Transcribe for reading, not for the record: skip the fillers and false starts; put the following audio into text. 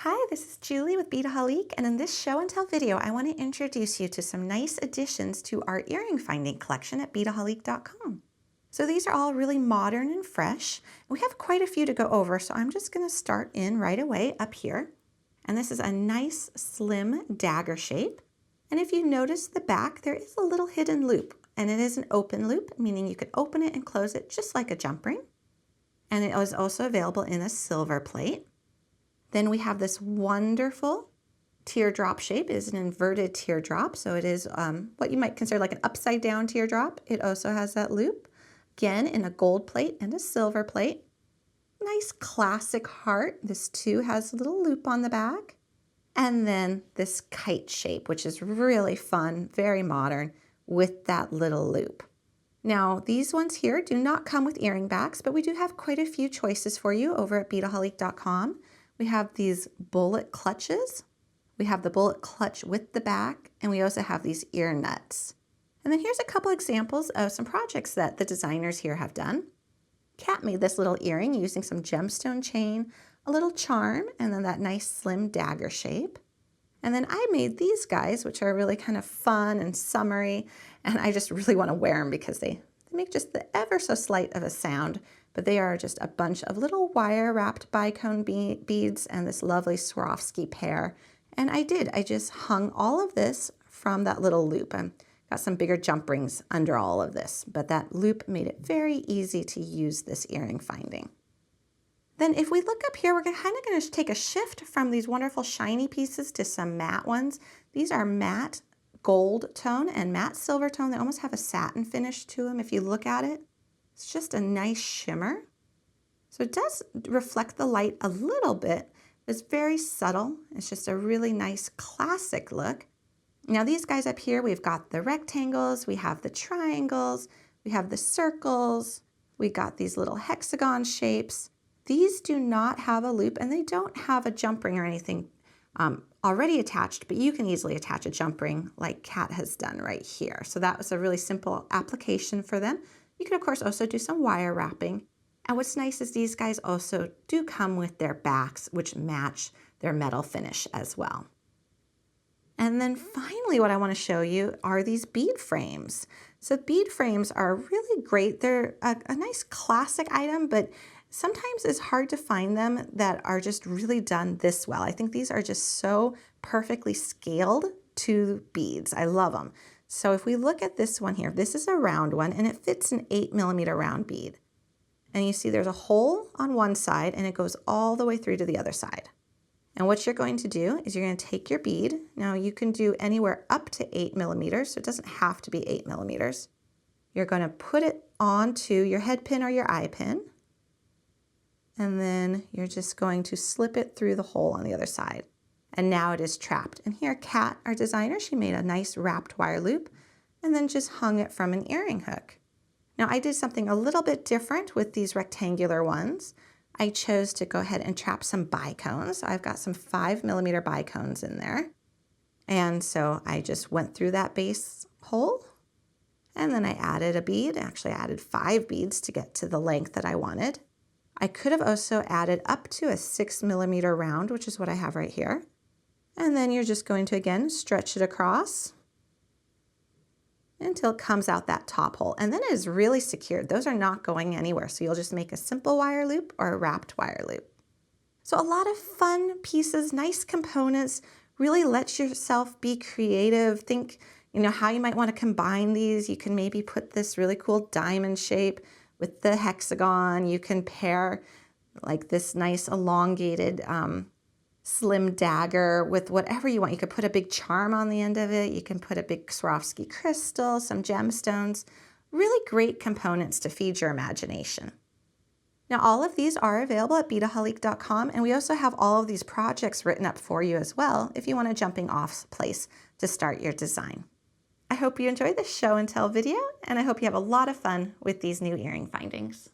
Hi, this is Julie with Beadaholique, and in this show and tell video, I want to introduce you to some nice additions to our earring finding collection at Beadaholique.com. So these are all really modern and fresh. We have quite a few to go over, so I'm just going to start in right away up here. And this is a nice slim dagger shape. And if you notice the back, there is a little hidden loop, and it is an open loop, meaning you can open it and close it just like a jump ring. And it is also available in a silver plate. Then we have this wonderful teardrop shape. It is an inverted teardrop, so it is what you might consider like an upside down teardrop. It also has that loop, again in a gold plate and a silver plate. Nice classic heart. This too has a little loop on the back. And then this kite shape, which is really fun, very modern, with that little loop. Now, these ones here do not come with earring backs, but we do have quite a few choices for you over at Beadaholique.com. We have these bullet clutches. We have the bullet clutch with the back, and we also have these ear nuts. And then here's a couple examples of some projects that the designers here have done. Kat made this little earring using some gemstone chain, a little charm, and then that nice slim dagger shape. And then I made these guys, which are really kind of fun and summery, and I just really want to wear them because they make just the ever so slight of a sound. But they are just a bunch of little wire-wrapped bicone beads and this lovely Swarovski pair. And I just hung all of this from that little loop. I got some bigger jump rings under all of this, but that loop made it very easy to use this earring finding. Then if we look up here, we're kind of going to take a shift from these wonderful shiny pieces to some matte ones. These are matte gold tone and matte silver tone. They almost have a satin finish to them if you look at it. It's just a nice shimmer. So it does reflect the light a little bit. It's very subtle. It's just a really nice classic look. Now these guys up here, we've got the rectangles, we have the triangles, we have the circles, we got these little hexagon shapes. These do not have a loop and they don't have a jump ring or anything already attached, but you can easily attach a jump ring like Kat has done right here. So that was a really simple application for them. You can, of course, also do some wire wrapping. And what's nice is these guys also do come with their backs, which match their metal finish as well. And then finally, what I want to show you are these bead frames. So bead frames are really great. They're a nice classic item, but sometimes it's hard to find them that are just really done this well. I think these are just so perfectly scaled to beads. I love them. So if we look at this one here, this is a round one and it fits an 8mm round bead. And you see there's a hole on one side and it goes all the way through to the other side. And what you're going to do is you're going to take your bead. Now you can do anywhere up to 8mm, so it doesn't have to be 8mm. You're going to put it onto your head pin or your eye pin. And then you're just going to slip it through the hole on the other side. And now it is trapped. And here Kat, our designer, she made a nice wrapped wire loop and then just hung it from an earring hook. Now I did something a little bit different with these rectangular ones. I chose to go ahead and trap some bicones. I've got some 5mm bicones in there. And so I just went through that base hole and then I added a bead. Actually, I added 5 beads to get to the length that I wanted. I could have also added up to a 6mm round, which is what I have right here. And then you're just going to, again, stretch it across until it comes out that top hole. And then it is really secured. Those are not going anywhere. So you'll just make a simple wire loop or a wrapped wire loop. So a lot of fun pieces, nice components, really let yourself be creative. Think, how you might want to combine these. You can maybe put this really cool diamond shape with the hexagon. You can pair like this nice elongated slim dagger with whatever you want. You could put a big charm on the end of it. You can put a big Swarovski crystal, some gemstones. Really great components to feed your imagination. Now all of these are available at Beadaholique.com, and we also have all of these projects written up for you as well if you want a jumping off place to start your design. I hope you enjoyed this show and tell video, and I hope you have a lot of fun with these new earring findings.